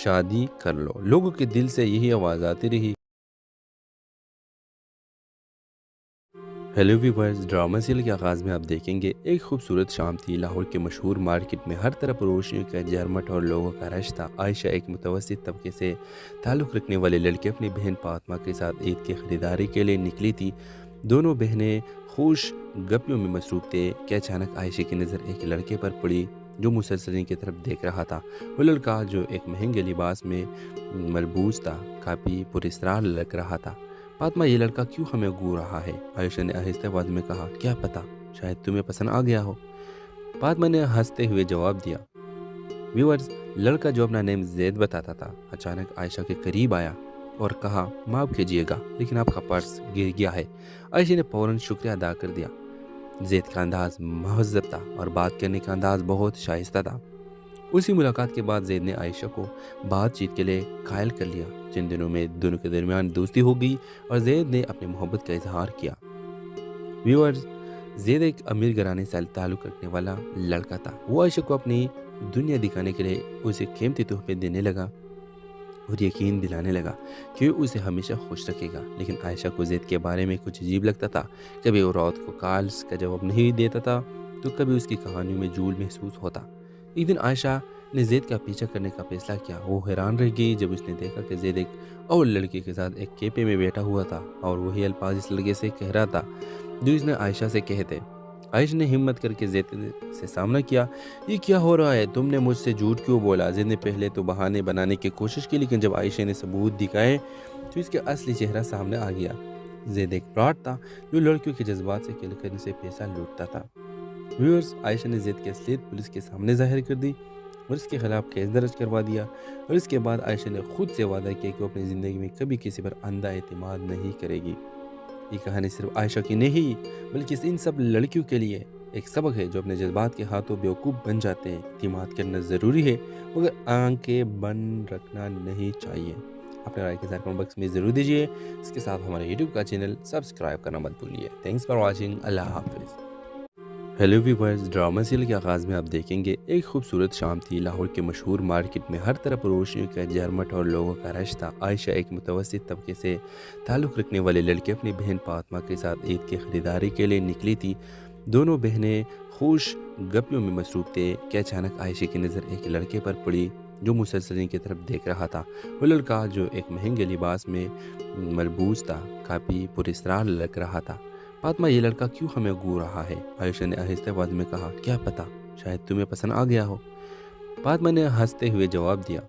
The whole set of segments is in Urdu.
شادی کر لو۔ لوگوں کے دل سے یہی آواز آتی رہی۔ ہیلو ویورز، ڈرامہ سیریل کے آغاز میں آپ دیکھیں گے ایک خوبصورت شام تھی۔ لاہور کے مشہور مارکیٹ میں ہر طرف روشنیوں کا جھرمٹ اور لوگوں کا رش تھا۔ عائشہ ایک متوسط طبقے سے تعلق رکھنے والے لڑکے اپنی بہن فاطمہ کے ساتھ عید کی خریداری کے لیے نکلی تھی۔ دونوں بہنیں خوش گپیوں میں مصروف تھے کہ اچانک عائشہ کی نظر ایک لڑکے پر پڑی جو مسلسل کی طرف دیکھ رہا تھا۔ وہ لڑکا جو ایک مہنگے لباس میں ملبوس تھا کافی پراسرار لگ رہا تھا۔ فاطمہ، یہ لڑکا کیوں ہمیں گھور رہا ہے؟ عائشہ نے آہستہ آواز میں کہا۔ کیا پتا، شاید تمہیں پسند آ گیا ہو، فاطمہ نے ہنستے ہوئے جواب دیا۔ ویورز، لڑکا جو اپنا نیم زید بتاتا تھا اچانک عائشہ کے قریب آیا اور کہا، معاف کیجیے گا لیکن آپ کا پرس گر گیا ہے۔ عائشہ نے فوراً شکریہ ادا کر دیا۔ زید کا انداز مہذب تھا اور بات کرنے کا انداز بہت شائستہ تھا۔ اسی ملاقات کے بعد زید نے عائشہ کو بات چیت کے لیے قائل کر لیا۔ چند دنوں میں دونوں کے درمیان دوستی ہو گئی اور زید نے اپنی محبت کا اظہار کیا۔ ویورز، زید ایک امیر گھرانے سے تعلق رکھنے والا لڑکا تھا۔ وہ عائشہ کو اپنی دنیا دکھانے کے لیے اسے قیمتی تحفے دینے لگا اور یقین دلانے لگا کہ وہ اسے ہمیشہ خوش رکھے گا۔ لیکن عائشہ کو زید کے بارے میں کچھ عجیب لگتا تھا۔ کبھی وہ رات کو کالز کا جواب نہیں دیتا تھا تو کبھی اس کی کہانیوں میں جھول محسوس ہوتا۔ ایک دن عائشہ نے زید کا پیچھا کرنے کا فیصلہ کیا۔ وہ حیران رہ گئی جب اس نے دیکھا کہ زید ایک اور لڑکے کے ساتھ ایک کیفے میں بیٹھا ہوا تھا اور وہی الفاظ اس لڑکے سے کہہ رہا تھا جو اس نے عائشہ سے کہے تھے۔ عائشہ نے ہمت کر کے زید سے سامنا کیا۔ یہ کیا ہو رہا ہے؟ تم نے مجھ سے جھوٹ کیوں بولا؟ زید نے پہلے تو بہانے بنانے کی کوشش کی لیکن جب عائشہ نے ثبوت دکھائے تو اس کے اصلی چہرہ سامنے آ گیا۔ زید ایک فراڈ تھا جو لڑکیوں کے جذبات سے کھیل کر سے پیسہ لوٹتا تھا۔ ویورز، عائشہ نے زید کی اصلیت پولیس کے سامنے ظاہر کر دی اور اس کے خلاف کیس درج کروا دیا، اور اس کے بعد عائشہ نے خود سے وعدہ کیا کہ وہ اپنی زندگی میں کبھی کسی پر اندھا اعتماد نہیں کرے گی۔ یہ کہانی صرف عائشہ کی نہیں بلکہ ان سب لڑکیوں کے لیے ایک سبق ہے جو اپنے جذبات کے ہاتھوں بیوقوف بن جاتے ہیں۔ اعتماد کرنا ضروری ہے مگر آنکھیں بند رکھنا نہیں چاہیے۔ اپنے رائے کے ساتھ کمنٹ باکس میں ضرور دیجیے۔ اس کے ساتھ ہمارے یوٹیوب کا چینل سبسکرائب کرنا مت بھولیے۔ Thanks for watching. اللہ حافظ۔ ہیلو ویورز، ڈرامہ سیریل کے آغاز میں آپ دیکھیں گے ایک خوبصورت شام تھی۔ لاہور کے مشہور مارکیٹ میں ہر طرف روشنیوں کا جھرمٹ اور لوگوں کا رش تھا۔ عائشہ ایک متوسط طبقے سے تعلق رکھنے والے لڑکے اپنی بہن فاطمہ کے ساتھ عید کی خریداری کے لیے نکلی تھی۔ دونوں بہنیں خوش گپیوں میں مصروف تھے کہ اچانک عائشہ کی نظر ایک لڑکے پر پڑی جو مسلسل کی طرف دیکھ رہا تھا۔ وہ لڑکا جو ایک مہنگے لباس میں ملبوس تھا کافی پراسرار لگ رہا تھا۔ فاطمہ، یہ لڑکا کیوں ہمیں گھور رہا ہے؟ عائشہ نے آہستہ آواز میں کہا۔ کیا پتا، شاید تمہیں پسند آ گیا ہو، فاطمہ نے ہنستے ہوئے جواب دیا۔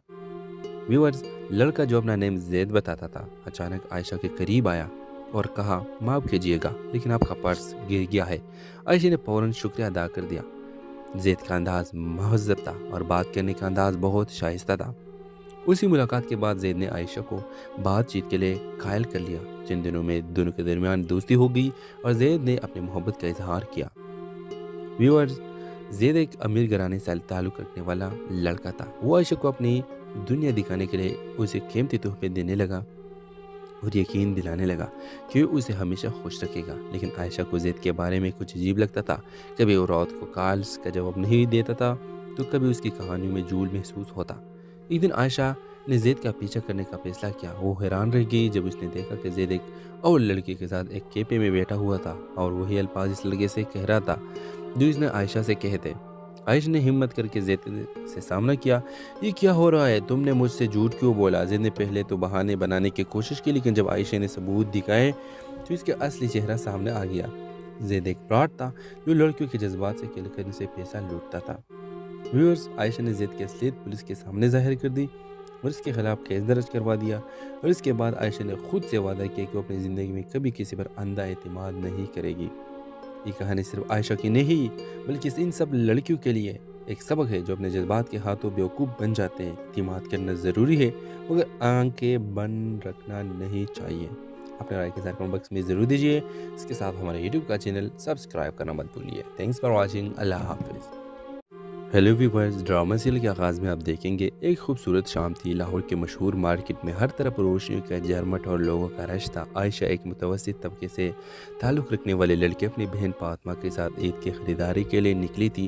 ویورز، لڑکا جو اپنا نیم زید بتاتا تھا اچانک عائشہ کے قریب آیا اور کہا، معاف کیجیے گا لیکن آپ کا پرس گر گیا ہے۔ عائشہ نے فوراً شکریہ ادا کر دیا۔ زید کا انداز مہذب تھا اور بات کرنے کا انداز بہت شائستہ تھا۔ اسی ملاقات کے بعد زید نے عائشہ کو بات چیت کے لیے قائل کر لیا۔ چند دنوں میں دونوں کے درمیان دوستی ہو گئی اور زید نے اپنی محبت کا اظہار کیا۔ ویورز، زید ایک امیر گھرانے سے تعلق رکھنے والا لڑکا تھا۔ وہ عائشہ کو اپنی دنیا دکھانے کے لیے اسے قیمتی تحفے دینے لگا اور یقین دلانے لگا کہ وہ اسے ہمیشہ خوش رکھے گا۔ لیکن عائشہ کو زید کے بارے میں کچھ عجیب لگتا تھا۔ کبھی وہ رات کو کالز کا جواب نہیں دیتا تھا تو کبھی اس کی کہانیوں میں جھول محسوس ہوتا۔ ایک دن عائشہ نے زید کا پیچھا کرنے کا فیصلہ کیا۔ وہ حیران رہ گئی جب اس نے دیکھا کہ زید ایک اور لڑکے کے ساتھ ایک کیفے میں بیٹھا ہوا تھا اور وہی الفاظ اس لڑکے سے کہہ رہا تھا جو اس نے عائشہ سے کہے تھے۔ عائشہ نے ہمت کر کے زید سے سامنا کیا۔ یہ کیا ہو رہا ہے؟ تم نے مجھ سے جھوٹ کیوں بولا؟ زید نے پہلے تو بہانے بنانے کی کوشش کی لیکن جب عائشہ نے ثبوت دکھائے تو اس کے اصلی چہرہ سامنے آ گیا۔ زید ایک فراڈ تھا جو لڑکیوں کے جذبات سے کھیل کر سے پیسہ لوٹتا تھا۔ ویورز، عائشہ نے زید کی اصلیت پولیس کے سامنے ظاہر کر دی اور اس کے خلاف کیس درج کروا دیا، اور اس کے بعد عائشہ نے خود سے وعدہ کیا کہ وہ اپنی زندگی میں کبھی کسی پر اندھا اعتماد نہیں کرے گی۔ یہ کہانی صرف عائشہ کی نہیں بلکہ ان سب لڑکیوں کے لیے ایک سبق ہے جو اپنے جذبات کے ہاتھوں بیوقوف بن جاتے ہیں۔ اعتماد کرنا ضروری ہے مگر آنکھیں بند رکھنا نہیں چاہیے۔ اپنے رائے کے ساتھ کمنٹ باکس میں ضرور دیجیے۔ اس کے ساتھ ہمارے یوٹیوب کا چینل سبسکرائب کرنا مت بھولیے۔ Thanks for watching. اللہ حافظ۔ ہیلو ویورز، ڈرامہ سیریل کے آغاز میں آپ دیکھیں گے ایک خوبصورت شام تھی۔ لاہور کے مشہور مارکیٹ میں ہر طرف روشنیوں کا جھرمٹ اور لوگوں کا رش تھا۔ عائشہ ایک متوسط طبقے سے تعلق رکھنے والے لڑکے اپنی بہن فاطمہ کے ساتھ عید کی خریداری کے لیے نکلی تھی۔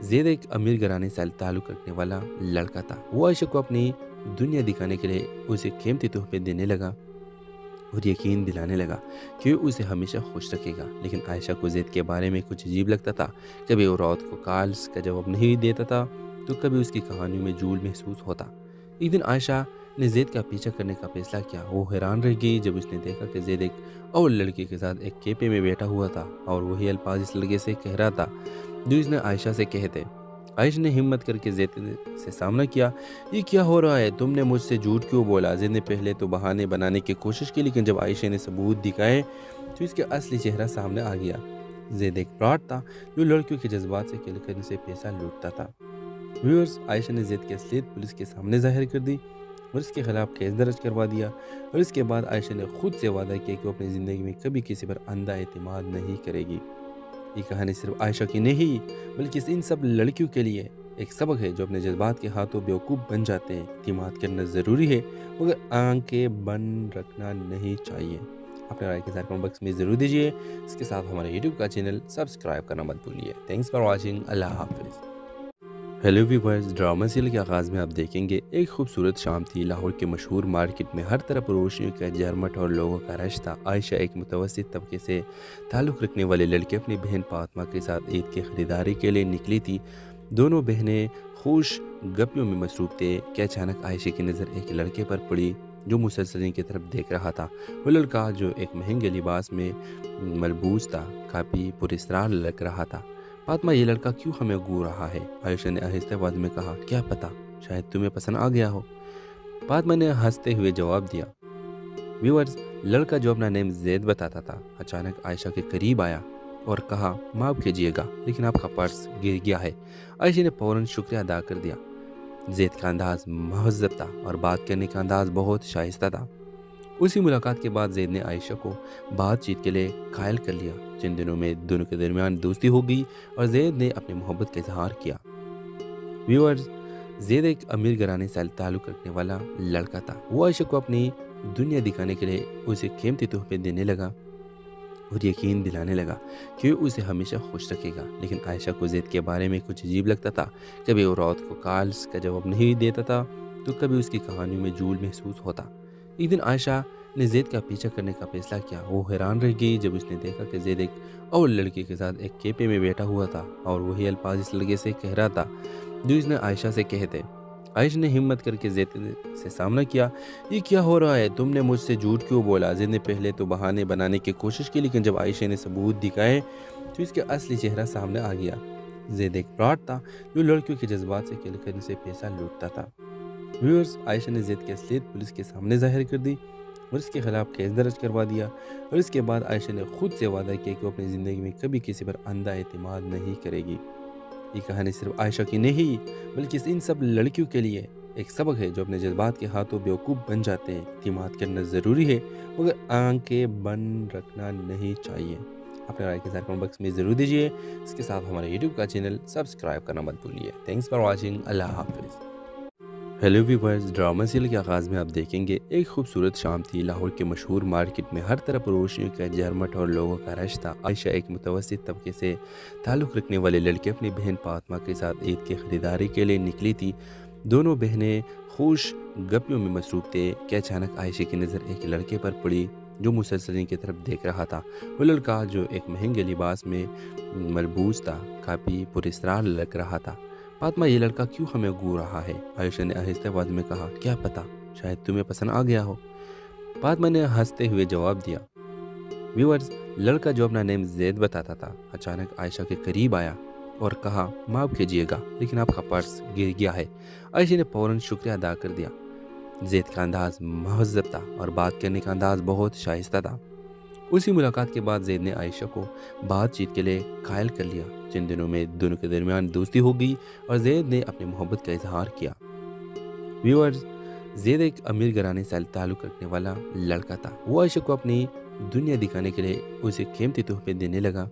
زید ایک امیر گھرانے سے تعلق رکھنے والا لڑکا تھا۔ وہ عائشہ کو اپنی دنیا دکھانے کے لیے اسے قیمتی تحفے دینے لگا اور یقین دلانے لگا کہ وہ اسے ہمیشہ خوش رکھے گا، لیکن عائشہ کو زید کے بارے میں کچھ عجیب لگتا تھا۔ کبھی وہ رات کو کالز کا جواب نہیں دیتا تھا تو کبھی اس کی کہانیوں میں جھول محسوس ہوتا۔ ایک دن عائشہ نے زید کا پیچھا کرنے کا فیصلہ کیا۔ وہ حیران رہ گئی جب اس نے دیکھا کہ زید ایک اور لڑکی کے ساتھ ایک کیفے میں بیٹھا ہوا تھا اور وہی الفاظ اس لڑکے سے کہہ رہا تھا جو اس نے عائشہ سے کہے تھے۔ عائشہ نے ہمت کر کے زید سے سامنا کیا۔ یہ کیا ہو رہا ہے؟ تم نے مجھ سے جھوٹ کیوں بولا؟ زید نے پہلے تو بہانے بنانے کی کوشش کی، لیکن جب عائشہ نے ثبوت دکھائے تو اس کا اصلی چہرہ سامنے آ گیا۔ زید ایک فراڈ تھا جو لڑکیوں کے جذبات سے کھیل کر ان سے پیسہ لوٹتا تھا۔ ویورز، عائشہ نے زید کی اصلیت پولیس کے سامنے ظاہر کر دی اور اس کے خلاف کیس درج کروا دیا، اور اس کے بعد عائشہ نے خود سے وعدہ کیا کہ وہ اپنی زندگی میں کبھی کسی پر اندھا اعتماد نہیں کرے گی۔ یہ کہانی صرف عائشہ کی نہیں بلکہ ان سب لڑکیوں کے لیے ایک سبق ہے جو اپنے جذبات کے ہاتھوں بیوقوف بن جاتے ہیں۔ اعتماد کرنا ضروری ہے مگر آنکھیں بند رکھنا نہیں چاہیے۔ اپنے رائے کے ساتھ کمنٹ باکس میں ضرور دیجیے۔ اس کے ساتھ ہمارے یوٹیوب کا چینل سبسکرائب کرنا مت بھولیے۔ Thanks for watching. اللہ حافظ۔ ہیلو ویورز، ڈرامہ سیریل کے آغاز میں آپ دیکھیں گے ایک خوبصورت شام تھی۔ لاہور کے مشہور مارکیٹ میں ہر طرف روشنیوں کا جھرمٹ اور لوگوں کا رش تھا۔ عائشہ ایک متوسط طبقے سے تعلق رکھنے والے لڑکے اپنی بہن فاطمہ کے ساتھ عید کی خریداری کے لیے نکلی تھی۔ دونوں بہنیں خوش گپیوں میں مصروف تھے کہ اچانک عائشہ کی نظر ایک لڑکے پر پڑی جو مسلسل ان کی طرف دیکھ رہا تھا۔ وہ لڑکا جو ایک مہنگے لباس میں ملبوس تھا کافی پراسرار لگ رہا تھا۔ فاطمہ، یہ لڑکا کیوں ہمیں گھور رہا ہے؟ عائشہ نے آہستہ آواز میں کہا۔ کیا پتا، شاید تمہیں پسند آ گیا ہو، فاطمہ نے ہنستے ہوئے جواب دیا۔ ویورز، لڑکا جو اپنا نیم زید بتاتا تھا اچانک عائشہ کے قریب آیا اور کہا، معاف کیجیے گا لیکن آپ کا پرس گر گیا ہے۔ عائشہ نے فوراً شکریہ ادا کر دیا۔ زید کا انداز مہذب تھا اور بات کرنے کا انداز بہت شائستہ تھا۔ اسی ملاقات کے بعد زید نے عائشہ کو بات چیت کے لیے قائل کر لیا۔ چند دنوں میں دونوں کے درمیان دوستی ہو گئی اور زید نے اپنی محبت کا اظہار کیا۔ ویورز، زید ایک امیر گھرانے سے تعلق رکھنے والا لڑکا تھا۔ وہ عائشہ کو اپنی دنیا دکھانے کے لیے اسے قیمتی تحفے دینے لگا اور یقین دلانے لگا کہ وہ اسے ہمیشہ خوش رکھے گا، لیکن عائشہ کو زید کے بارے میں کچھ عجیب لگتا تھا۔ کبھی وہ رات کو کالز کا جواب نہیں دیتا تھا تو کبھی اس کی کہانیوں میں جھول محسوس ہوتا۔ ایک دن عائشہ نے زید کا پیچھا کرنے کا فیصلہ کیا۔ وہ حیران رہ گئی جب اس نے دیکھا کہ زید ایک اور لڑکی کے ساتھ ایک کیفے میں بیٹھا ہوا تھا اور وہی الفاظ اس لڑکے سے کہہ رہا تھا جو اس نے عائشہ سے کہے تھے۔ عائشہ نے ہمت کر کے زید سے سامنا کیا۔ یہ کیا ہو رہا ہے؟ تم نے مجھ سے جھوٹ کیوں بولا؟ زید نے پہلے تو بہانے بنانے کی کوشش کی، لیکن جب عائشہ نے ثبوت دکھائے تو اس کا اصلی چہرہ سامنے آ گیا۔ زید ایک فراڈ تھا جو لڑکیوں کے جذبات سے کھیل کر ان سے پیسہ لوٹتا تھا۔ ویورز، عائشہ نے زید کی اصلیت پولیس کے سامنے ظاہر کر دی اور اس کے خلاف کیس درج کروا دیا، اور اس کے بعد عائشہ نے خود سے وعدہ کیا کہ وہ اپنی زندگی میں کبھی کسی پر اندھا اعتماد نہیں کرے گی۔ یہ کہانی صرف عائشہ کی نہیں بلکہ ان سب لڑکیوں کے لیے ایک سبق ہے جو اپنے جذبات کے ہاتھوں بیوقوف بن جاتے ہیں۔ اعتماد کرنا ضروری ہے مگر آنکھیں بند رکھنا نہیں چاہیے۔ اپنے رائے کے ساتھ کمنٹ باکس میں ضرور دیجیے۔ اس کے ساتھ ہمارے یوٹیوب کا چینل سبسکرائب کرنا مت بھولیے۔ Thanks for watching. اللہ حافظ۔ ہیلو ویورز، ڈرامہ سیریل کے آغاز میں آپ دیکھیں گے ایک خوبصورت شام تھی۔ لاہور کے مشہور مارکیٹ میں ہر طرف روشنیوں کا جھرمٹ اور لوگوں کا رش تھا۔ عائشہ ایک متوسط طبقے سے تعلق رکھنے والے لڑکے اپنی بہن فاطمہ کے ساتھ عید کی خریداری کے لیے نکلی تھی۔ دونوں بہنیں خوش گپیوں میں مصروف تھے کہ اچانک عائشہ کی نظر ایک لڑکے پر پڑی جو مسلسل ان کی طرف دیکھ رہا تھا۔ وہ لڑکا جو ایک مہنگے لباس میں ملبوس تھا کافی پراسرار لگ رہا تھا۔ فاطمہ، یہ لڑکا کیوں ہمیں گھور رہا ہے؟ عائشہ نے آہستہ آواز میں کہا۔ کیا پتا، شاید تمہیں پسند آ گیا ہو، فاطمہ نے ہنستے ہوئے جواب دیا۔ ویورز، لڑکا جو اپنا نیم زید بتاتا تھا اچانک عائشہ کے قریب آیا اور کہا، معاف کیجیے گا لیکن آپ کا پرس گر گیا ہے۔ عائشہ نے فوراً شکریہ ادا کر دیا۔ زید کا انداز مہذب تھا اور بات کرنے کا انداز بہت شائستہ تھا۔ اسی ملاقات کے بعد زید نے عائشہ کو بات چیت کے لیے قائل کر لیا۔ چند دنوں میں دونوں کے درمیان دوستی ہو گئی اور زید نے اپنی محبت کا اظہار کیا۔ ویورز، زید ایک امیر گھرانے سے تعلق رکھنے والا لڑکا تھا۔ وہ عائشہ کو اپنی دنیا دکھانے کے لیے اسے قیمتی تحفے دینے لگا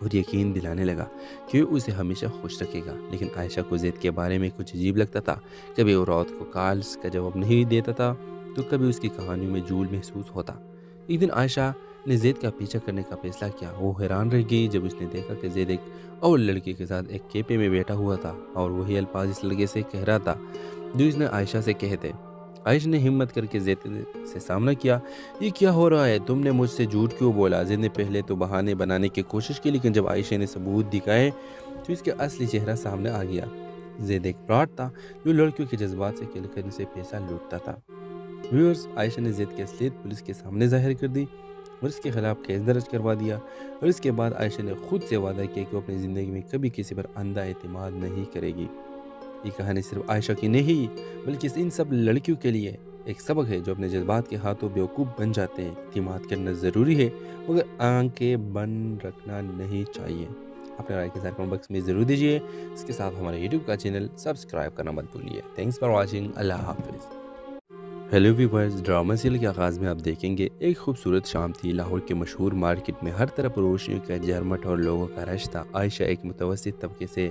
اور یقین دلانے لگا کہ وہ اسے ہمیشہ خوش رکھے گا، لیکن عائشہ کو زید کے بارے میں کچھ عجیب لگتا تھا۔ کبھی وہ رات کو کالز کا جواب نہیں دیتا تھا تو کبھی اس کی کہانیوں میں جھول محسوس ہوتا۔ ایک دن عائشہ نے زید کا پیچھا کرنے کا فیصلہ کیا۔ وہ حیران رہ گئی جب اس نے دیکھا کہ زید ایک اور لڑکی کے ساتھ ایک کیپے میں بیٹھا ہوا تھا اور وہی الفاظ اس لڑکے سے کہہ رہا تھا جو اس نے عائشہ سے کہے تھے۔ عائشہ نے ہمت کر کے زید سے سامنا کیا۔ یہ کیا ہو رہا ہے؟ تم نے مجھ سے جھوٹ کیوں بولا؟ زید نے پہلے تو بہانے بنانے کی کوشش کی، لیکن جب عائشہ نے ثبوت دکھائے تو اس کا اصلی چہرہ سامنے آ گیا۔ زید ایک فراڈ تھا جو لڑکیوں کے جذبات سے کھیل کر ان سے پیسہ لوٹتا تھا۔ ویورز، عائشہ نے زید کی اصلیت پولیس کے سامنے ظاہر کر دی اور اس کے خلاف کیس درج کروا دیا، اور اس کے بعد عائشہ نے خود سے وعدہ کیا کہ وہ اپنی زندگی میں کبھی کسی پر اندھا اعتماد نہیں کرے گی۔ یہ کہانی صرف عائشہ کی نہیں بلکہ ان سب لڑکیوں کے لیے ایک سبق ہے جو اپنے جذبات کے ہاتھوں بیوقوف بن جاتے ہیں۔ اعتماد کرنا ضروری ہے مگر آنکھیں بند رکھنا نہیں چاہیے۔ اپنے رائے کے ساتھ کمنٹ باکس میں ضرور دیجیے۔ اس کے ساتھ ہمارے یوٹیوب کا چینل سبسکرائب کرنا مت بھولیے۔ Thanks for watching. اللہ حافظ۔ ہیلو ویورز، ڈرامہ سیریل کے آغاز میں آپ دیکھیں گے ایک خوبصورت شام تھی۔ لاہور کے مشہور مارکیٹ میں ہر طرف روشنیوں کا جھرمٹ اور لوگوں کا رش تھا۔ عائشہ ایک متوسط طبقے سے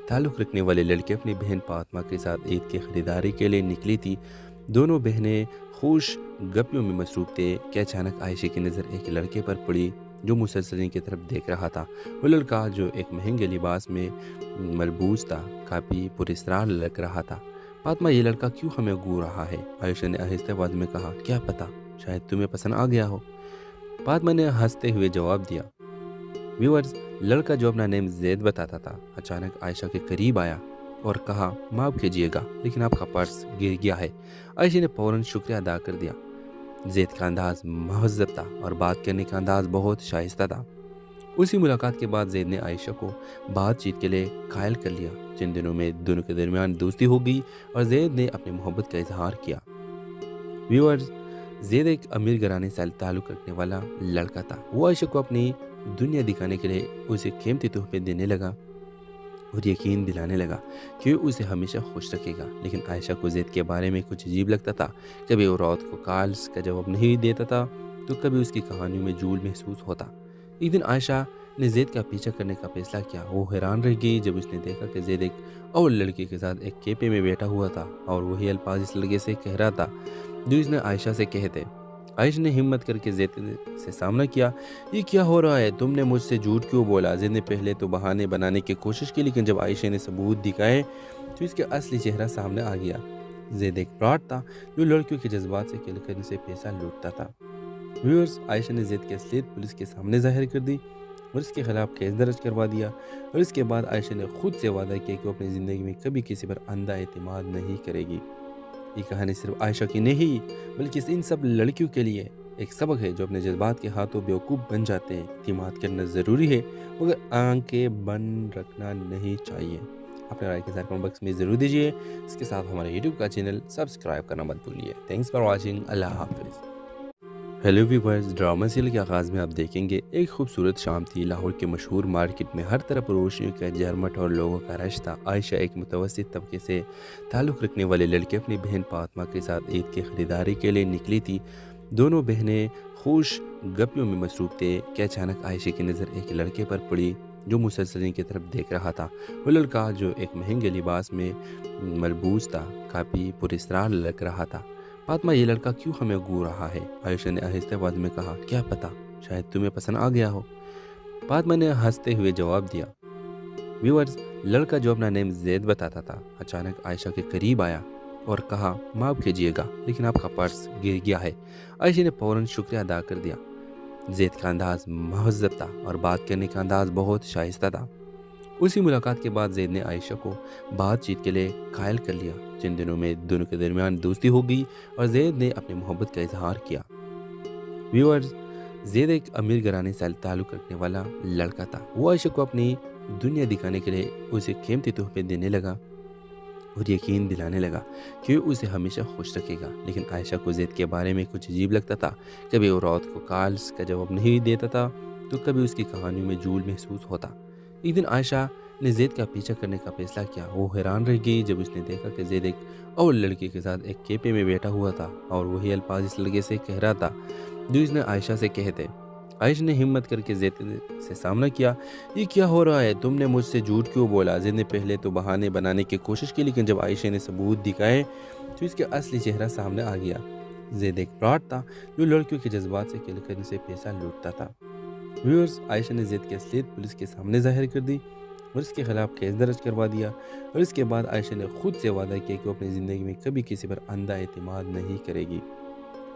تعلق رکھنے والے لڑکے اپنی بہن فاطمہ کے ساتھ عید کی خریداری کے لیے نکلی تھی۔ دونوں بہنیں خوش گپیوں میں مصروف تھے کہ اچانک عائشہ کی نظر ایک لڑکے پر پڑی جو مسلسل کی طرف دیکھ رہا تھا۔ وہ لڑکا جو ایک مہنگے لباس میں ملبوس تھا کافی پراسرار لگ رہا تھا۔ فاطمہ، یہ لڑکا کیوں ہمیں گھور رہا ہے؟ عائشہ نے آہستہ آواز میں کہا۔ کیا پتا، شاید تمہیں پسند آ گیا ہو، فاطمہ نے ہنستے ہوئے جواب دیا۔ ویورز، لڑکا جو اپنا نیم زید بتاتا تھا اچانک عائشہ کے قریب آیا اور کہا، معاف کیجیے گا لیکن آپ کا پرس گر گیا ہے۔ عائشہ نے فوراً شکریہ ادا کر دیا۔ زید کا انداز مہذب تھا اور بات کرنے کا انداز بہت شائستہ تھا۔ اسی ملاقات کے بعد زید نے عائشہ کو بات چیت کے لیے قائل کر لیا۔ چند دنوں میں دونوں کے درمیان دوستی ہو گئی اور زید نے اپنی محبت کا اظہار کیا۔ ویورز، زید ایک امیر گھرانے سے تعلق رکھنے والا لڑکا تھا۔ وہ عائشہ کو اپنی دنیا دکھانے کے لیے اسے قیمتی تحفے دینے لگا اور یقین دلانے لگا کہ وہ اسے ہمیشہ خوش رکھے گا، لیکن عائشہ کو زید کے بارے میں کچھ عجیب لگتا تھا۔ کبھی وہ رات کو کالز کا جواب نہیں دیتا تھا تو کبھی اس کی کہانیوں میں جھول محسوس ہوتا۔ ایک دن عائشہ نے زید کا پیچھا کرنے کا فیصلہ کیا۔ وہ حیران رہ گئی جب اس نے دیکھا کہ زید ایک اور لڑکی کے ساتھ ایک کیپے میں بیٹھا ہوا تھا اور وہی الفاظ اس لڑکے سے کہہ رہا تھا جو اس نے عائشہ سے کہے تھے۔ عائشہ نے ہمت کر کے زید سے سامنا کیا۔ یہ کیا ہو رہا ہے؟ تم نے مجھ سے جھوٹ کیوں بولا؟ زید نے پہلے تو بہانے بنانے کی کوشش کی، لیکن جب عائشہ نے ثبوت دکھائے تو اس کا اصلی چہرہ سامنے آ گیا۔ زید ایک فراڈ تھا جو لڑکیوں کے جذبات سے کھیل کر ان سے پیسہ لوٹتا تھا۔ ویورز، عائشہ نے زید کی اصلیت پولیس کے سامنے ظاہر کر دی اور اس کے خلاف کیس درج کروا دیا، اور اس کے بعد عائشہ نے خود سے وعدہ کیا کہ وہ اپنی زندگی میں کبھی کسی پر اندھا اعتماد نہیں کرے گی۔ یہ کہانی صرف عائشہ کی نہیں بلکہ ان سب لڑکیوں کے لیے ایک سبق ہے جو اپنے جذبات کے ہاتھوں بیوقوف بن جاتے ہیں۔ اعتماد کرنا ضروری ہے مگر آنکھیں بند رکھنا نہیں چاہیے۔ اپنے رائے کے ساتھ کمنٹ باکس میں ضرور دیجیے۔ اس کے ساتھ ہمارے یوٹیوب کا چینل سبسکرائب کرنا مت بھولیے۔ Thanks for watching. اللہ حافظ۔ ہیلو ویورز، ڈرامہ سیریل کے آغاز میں آپ دیکھیں گے ایک خوبصورت شام تھی۔ لاہور کے مشہور مارکیٹ میں ہر طرف روشنیوں کا جھرمٹ اور لوگوں کا رش تھا۔ عائشہ ایک متوسط طبقے سے تعلق رکھنے والے لڑکے اپنی بہن فاطمہ کے ساتھ عید کی خریداری کے لیے نکلی تھی۔ دونوں بہنیں خوش گپیوں میں مصروف تھے کہ اچانک عائشہ کی نظر ایک لڑکے پر پڑی جو مسلسل کی طرف دیکھ رہا تھا۔ وہ لڑکا جو ایک مہنگے لباس میں ملبوس تھا کافی پراسرار لگ رہا تھا۔ فاطمہ، یہ لڑکا کیوں ہمیں گھور رہا ہے؟ عائشہ نے آہستہ آواز میں کہا۔ کیا پتا، شاید تمہیں پسند آ گیا ہو، فاطمہ نے ہنستے ہوئے جواب دیا۔ ویورز، لڑکا جو اپنا نیم زید بتاتا تھا اچانک عائشہ کے قریب آیا اور کہا، معاف کیجیے گا لیکن آپ کا پرس گر گیا ہے۔ عائشہ نے فوراً شکریہ ادا کر دیا۔ زید کا انداز مہذب تھا اور بات کرنے کا انداز بہت شائستہ تھا۔ اسی ملاقات کے بعد زید نے عائشہ کو بات چیت کے لیے قائل کر لیا۔ چند دنوں میں دونوں کے درمیان دوستی ہو گئی اور زید نے اپنی محبت کا اظہار کیا۔ ویورز، زید ایک امیر گھرانے سے تعلق رکھنے والا لڑکا تھا۔ وہ عائشہ کو اپنی دنیا دکھانے کے لیے اسے قیمتی تحفے دینے لگا اور یقین دلانے لگا کہ وہ اسے ہمیشہ خوش رکھے گا، لیکن عائشہ کو زید کے بارے میں کچھ عجیب لگتا تھا۔ کبھی وہ رات کو کالز کا جواب نہیں دیتا تھا تو کبھی اس کی کہانیوں میں جھول محسوس ہوتا۔ ایک دن عائشہ نے زید کا پیچھا کرنے کا فیصلہ کیا۔ وہ حیران رہ گئی جب اس نے دیکھا کہ زید ایک اور لڑکی کے ساتھ ایک کیپے میں بیٹھا ہوا تھا اور وہی الفاظ اس لڑکے سے کہہ رہا تھا جو اس نے عائشہ سے کہے تھے۔ عائشہ نے ہمت کر کے زید سے سامنا کیا۔ یہ کیا ہو رہا ہے؟ تم نے مجھ سے جھوٹ کیوں بولا؟ زید نے پہلے تو بہانے بنانے کی کوشش کی، لیکن جب عائشہ نے ثبوت دکھائے تو اس کا اصلی چہرہ سامنے آ گیا۔ زید ایک فراڈ تھا جو لڑکیوں کے جذبات سے کھیل کر ان سے پیسہ لوٹتا تھا۔ ویورز، عائشہ نے زید کی اصلیت پولیس کے سامنے ظاہر کر دی اور اس کے خلاف کیس درج کروا دیا، اور اس کے بعد عائشہ نے خود سے وعدہ کیا کہ وہ اپنی زندگی میں کبھی کسی پر اندھا اعتماد نہیں کرے گی۔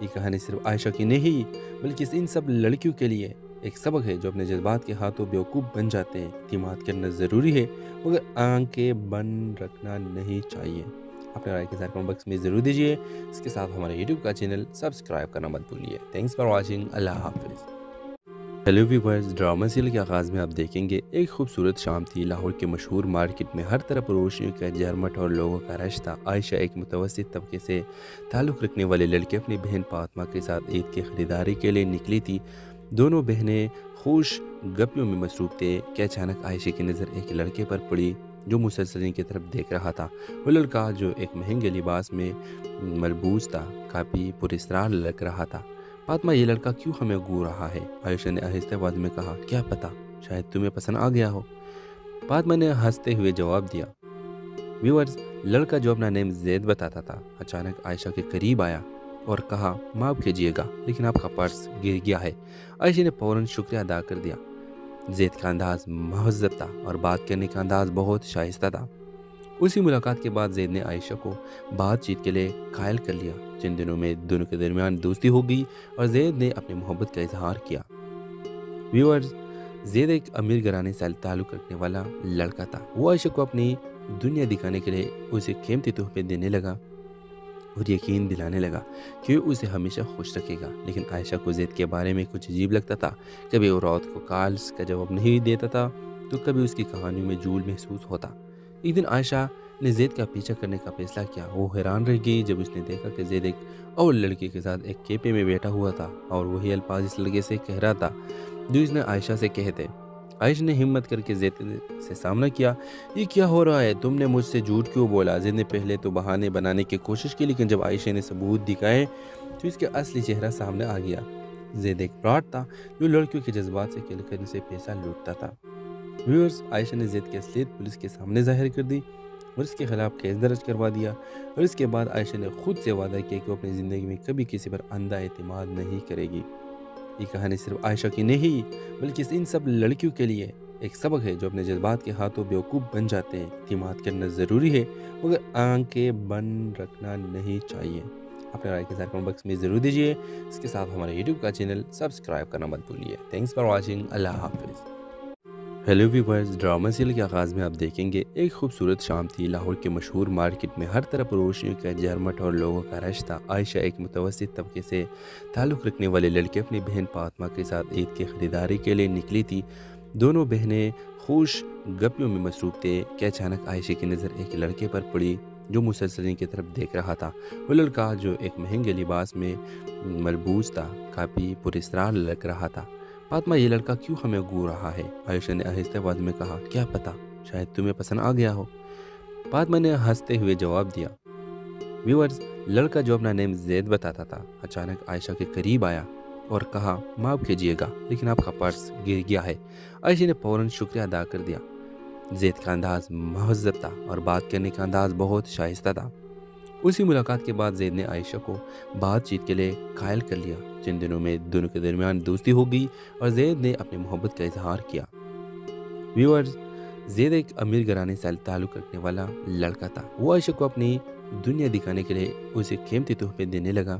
یہ کہانی صرف عائشہ کی نہیں بلکہ ان سب لڑکیوں کے لیے ایک سبق ہے جو اپنے جذبات کے ہاتھوں بیوقوف بن جاتے ہیں۔ اعتماد کرنا ضروری ہے مگر آنکھیں بند رکھنا نہیں چاہیے۔ اپنے رائے کے ساتھ کمنٹ باکس میں ضرور دیجیے۔ اس کے ساتھ ہمارے یوٹیوب کا چینل سبسکرائب کرنا مت بھولیے۔ Thanks for watching. اللہ حافظ۔ ہیلو ویورز، ڈرامہ سیریل کے آغاز میں آپ دیکھیں گے ایک خوبصورت شام تھی۔ لاہور کے مشہور مارکیٹ میں ہر طرف روشنیوں کا جھرمٹ اور لوگوں کا رش تھا۔ عائشہ ایک متوسط طبقے سے تعلق رکھنے والے لڑکے اپنی بہن فاطمہ کے ساتھ عید کی خریداری کے لیے نکلی تھی۔ دونوں بہنیں خوش گپیوں میں مصروف تھے کہ اچانک عائشہ کی نظر ایک لڑکے پر پڑی جو مسلسل ان کی طرف دیکھ رہا تھا۔ وہ لڑکا جو ایک مہنگے لباس میں ملبوس تھا کافی پراسرار لگ رہا تھا۔ فاطمہ، یہ لڑکا کیوں ہمیں گھور رہا ہے؟ عائشہ نے آہستہ آواز میں کہا۔ کیا پتا، شاید تمہیں پسند آ گیا ہو، فاطمہ نے ہنستے ہوئے جواب دیا۔ ویورز، لڑکا جو اپنا نیم زید بتاتا تھا اچانک عائشہ کے قریب آیا اور کہا، معاف کیجیے گا لیکن آپ کا پرس گر گیا ہے۔ عائشہ نے فوراً شکریہ ادا کر دیا۔ زید کا انداز مہذب تھا اور بات کرنے کا انداز بہت شائستہ تھا۔ اسی ملاقات کے بعد زید نے عائشہ کو بات چیت کے لیے قائل کر لیا۔ چند دنوں میں دونوں کے درمیان دوستی ہو گئی اور زید نے اپنی محبت کا اظہار کیا۔ ویورز، زید ایک امیر گھرانے سے تعلق رکھنے والا لڑکا تھا۔ وہ عائشہ کو اپنی دنیا دکھانے کے لیے اسے قیمتی تحفے دینے لگا اور یقین دلانے لگا کہ وہ اسے ہمیشہ خوش رکھے گا۔ لیکن عائشہ کو زید کے بارے میں کچھ عجیب لگتا تھا۔ کبھی وہ رات کو کالز کا جواب نہیں دیتا تھا تو کبھی اس کی کہانیوں میں جھول محسوس ہوتا۔ ایک دن عائشہ نے زید کا پیچھا کرنے کا فیصلہ کیا۔ وہ حیران رہ گئی جب اس نے دیکھا کہ زید ایک اور لڑکی کے ساتھ ایک کیفے میں بیٹھا ہوا تھا اور وہی الفاظ اس لڑکے سے کہہ رہا تھا جو اس نے عائشہ سے کہے تھے۔ عائشہ نے ہمت کر کے زید سے سامنا کیا۔ یہ کیا ہو رہا ہے؟ تم نے مجھ سے جھوٹ کیوں بولا؟ زید نے پہلے تو بہانے بنانے کی کوشش کی لیکن جب عائشہ نے ثبوت دکھائے تو اس کا اصلی چہرہ سامنے آ گیا۔ زید ایک فراڈ تھا جو لڑکیوں کے جذبات سے کھیل کر ان سے پیسہ لوٹتا تھا۔ ویورز، عائشہ نے زید کی اصلیت پولیس کے سامنے ظاہر کر دی اور اس کے خلاف کیس درج کروا دیا، اور اس کے بعد عائشہ نے خود سے وعدہ کیا کہ وہ اپنی زندگی میں کبھی کسی پر اندھا اعتماد نہیں کرے گی۔ یہ کہانی صرف عائشہ کی نہیں بلکہ ان سب لڑکیوں کے لیے ایک سبق ہے جو اپنے جذبات کے ہاتھوں بیوقوف بن جاتے ہیں۔ اعتماد کرنا ضروری ہے مگر آنکھیں بند رکھنا نہیں چاہیے۔ اپنے رائے کے ساتھ کمنٹ باکس میں ضرور دیجیے۔ اس کے ساتھ ہمارے یوٹیوب کا چینل سبسکرائب کرنا مت بھولیے۔ Thanks for watching. اللہ حافظ۔ ہیلو ویورز، ڈرامہ سیریل کے آغاز میں آپ دیکھیں گے ایک خوبصورت شام تھی۔ لاہور کے مشہور مارکیٹ میں ہر طرف روشنیوں کا جھرمٹ اور لوگوں کا رش تھا۔ عائشہ ایک متوسط طبقے سے تعلق رکھنے والے لڑکے اپنی بہن فاطمہ کے ساتھ عید کی خریداری کے لیے نکلی تھی۔ دونوں بہنیں خوش گپیوں میں مصروف تھے کہ اچانک عائشہ کی نظر ایک لڑکے پر پڑی جو مسلسل ان کی طرف دیکھ رہا تھا۔ وہ لڑکا جو ایک مہنگے لباس میں ملبوس تھا کافی پراسرار لگ رہا تھا۔ فاطمہ، یہ لڑکا کیوں ہمیں گھور رہا ہے؟ عائشہ نے آہستہ آواز میں کہا۔ کیا پتا، شاید تمہیں پسند آ گیا ہو، فاطمہ نے ہنستے ہوئے جواب دیا۔ ویورز، لڑکا جو اپنا نیم زید بتاتا تھا اچانک عائشہ کے قریب آیا اور کہا، معاف کیجیے گا لیکن آپ کا پرس گر گیا ہے۔ عائشہ نے فوراً شکریہ ادا کر دیا۔ زید کا انداز مہذب تھا اور بات کرنے کا انداز بہت شائستہ تھا۔ اسی ملاقات کے بعد زید نے عائشہ کو بات چیت کے لیے قائل کر لیا۔ چند دنوں میں دونوں کے درمیان دوستی ہو گئی اور زید نے اپنی محبت کا اظہار کیا۔ ویورز، زید ایک امیر گھرانے سے تعلق رکھنے والا لڑکا تھا۔ وہ عائشہ کو اپنی دنیا دکھانے کے لیے اسے قیمتی تحفے دینے لگا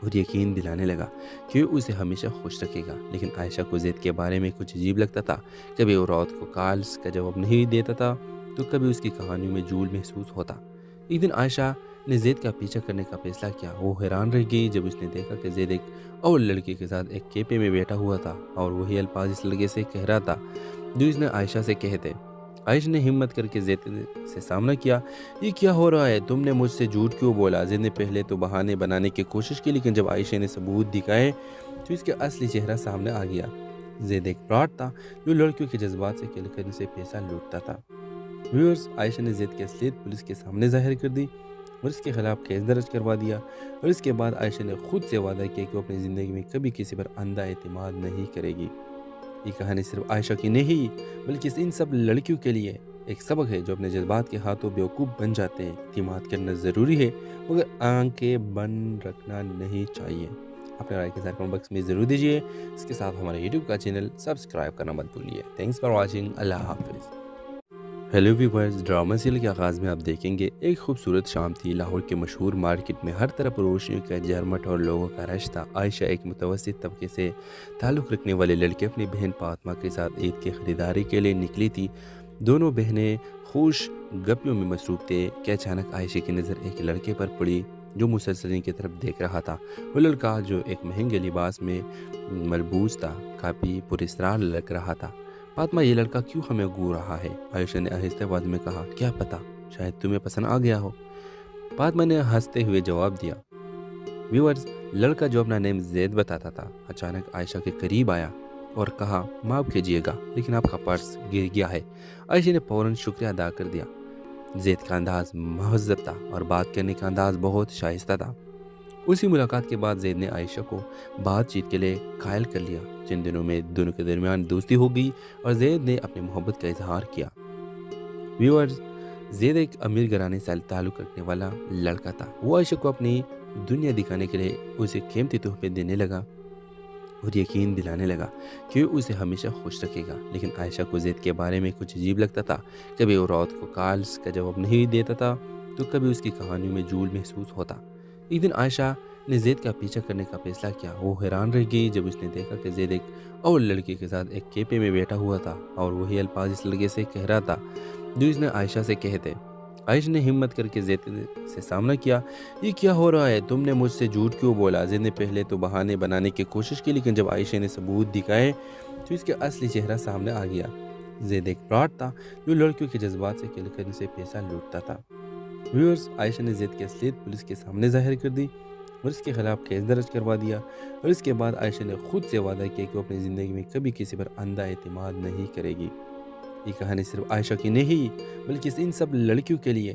اور یقین دلانے لگا کہ وہ اسے ہمیشہ خوش رکھے گا۔ لیکن عائشہ کو زید کے بارے میں کچھ عجیب لگتا تھا۔ کبھی وہ رات کو کالز کا جواب نہیں دیتا تھا تو کبھی اس کی کہانیوں میں جھول محسوس ہوتا۔ ایک دن عائشہ نے زید کا پیچھا کرنے کا فیصلہ کیا۔ وہ حیران رہ گئی جب اس نے دیکھا کہ زید ایک اور لڑکی کے ساتھ ایک کیفے میں بیٹھا ہوا تھا اور وہی الفاظ اس لڑکے سے کہہ رہا تھا جو اس نے عائشہ سے کہے تھے۔ عائشہ نے ہمت کر کے زید سے سامنا کیا۔ یہ کیا ہو رہا ہے؟ تم نے مجھ سے جھوٹ کیوں بولا؟ زید نے پہلے تو بہانے بنانے کی کوشش کی لیکن جب عائشہ نے ثبوت دکھائے تو اس کا اصلی چہرہ سامنے آ گیا۔ زید ایک فراڈ تھا جو لڑکیوں کے جذبات سے کھیل کر ان سے پیسہ لوٹتا تھا۔ ویورز، عائشہ نے زید کی اصلیت پولیس کے سامنے ظاہر کر دی اور اس کے خلاف کیس درج کروا دیا، اور اس کے بعد عائشہ نے خود سے وعدہ کیا کہ وہ اپنی زندگی میں کبھی کسی پر اندھا اعتماد نہیں کرے گی۔ یہ کہانی صرف عائشہ کی نہیں بلکہ ان سب لڑکیوں کے لیے ایک سبق ہے جو اپنے جذبات کے ہاتھوں بیوقوف بن جاتے ہیں۔ اعتماد کرنا ضروری ہے مگر آنکھیں بند رکھنا نہیں چاہیے۔ اپنے رائے کے ساتھ کمنٹ باکس میں ضرور دیجیے۔ اس کے ساتھ ہمارے یوٹیوب کا چینل سبسکرائب کرنا مت بھولیے۔ Thanks for watching. اللہ حافظ۔ ہیلو ویورز، ڈرامہ سیریل کے آغاز میں آپ دیکھیں گے ایک خوبصورت شام تھی۔ لاہور کے مشہور مارکیٹ میں ہر طرف روشنیوں کا جھرمٹ اور لوگوں کا رش تھا۔ عائشہ ایک متوسط طبقے سے تعلق رکھنے والے لڑکے اپنی بہن فاطمہ کے ساتھ عید کی خریداری کے لیے نکلی تھی۔ دونوں بہنیں خوش گپیوں میں مصروف تھے کہ اچانک عائشہ کی نظر ایک لڑکے پر پڑی جو مسلسل ان کی طرف دیکھ رہا تھا۔ وہ لڑکا جو ایک مہنگے لباس میں ملبوس تھا کافی پراسرار لگ رہا تھا۔ فاطمہ، یہ لڑکا کیوں ہمیں گھور رہا ہے؟ عائشہ نے آہستہ آواز میں کہا۔ کیا پتہ، شاید تمہیں پسند آ گیا ہو، فاطمہ نے ہنستے ہوئے جواب دیا۔ ویورز، لڑکا جو اپنا نام زید بتاتا تھا اچانک عائشہ کے قریب آیا اور کہا، معاف کیجیے گا لیکن آپ کا پرس گر گیا ہے۔ عائشہ نے فوراً شکریہ ادا کر دیا۔ زید کا انداز مہذب تھا اور بات کرنے کا انداز بہت شائستہ تھا۔ اسی ملاقات کے بعد زید نے عائشہ کو بات چیت کے لیے قائل کر لیا۔ چند دنوں میں دونوں کے درمیان دوستی ہو گئی اور زید نے اپنی محبت کا اظہار کیا۔ ویورز، زید ایک امیر گھرانے سے تعلق رکھنے والا لڑکا تھا۔ وہ عائشہ کو اپنی دنیا دکھانے کے لیے اسے قیمتی تحفے دینے لگا اور یقین دلانے لگا کہ وہ اسے ہمیشہ خوش رکھے گا۔ لیکن عائشہ کو زید کے بارے میں کچھ عجیب لگتا تھا۔ کبھی وہ رات کو کالز کا جواب نہیں دیتا تھا تو کبھی اس کی کہانیوں میں جھول محسوس ہوتا۔ ایک دن عائشہ نے زید کا پیچھا کرنے کا فیصلہ کیا۔ وہ حیران رہ گئی جب اس نے دیکھا کہ زید ایک اور لڑکی کے ساتھ ایک کیفے میں بیٹھا ہوا تھا اور وہی الفاظ اس لڑکے سے کہہ رہا تھا جو اس نے عائشہ سے کہے تھے۔ عائشہ نے ہمت کر کے زید سے سامنا کیا۔ یہ کیا ہو رہا ہے؟ تم نے مجھ سے جھوٹ کیوں بولا؟ زید نے پہلے تو بہانے بنانے کی کوشش کی لیکن جب عائشہ نے ثبوت دکھائے تو اس کا اصلی چہرہ سامنے آ گیا۔ زید ایک فراڈ تھا جو لڑکیوں کے جذبات سے کھیل کر ان سے پیسہ لوٹتا تھا۔ ویورز، عائشہ نے زید کی اصلیت پولیس کے سامنے ظاہر کر دی اور اس کے خلاف کیس درج کروا دیا، اور اس کے بعد عائشہ نے خود سے وعدہ کیا کہ وہ اپنی زندگی میں کبھی کسی پر اندھا اعتماد نہیں کرے گی۔ یہ کہانی صرف عائشہ کی نہیں بلکہ ان سب لڑکیوں کے لیے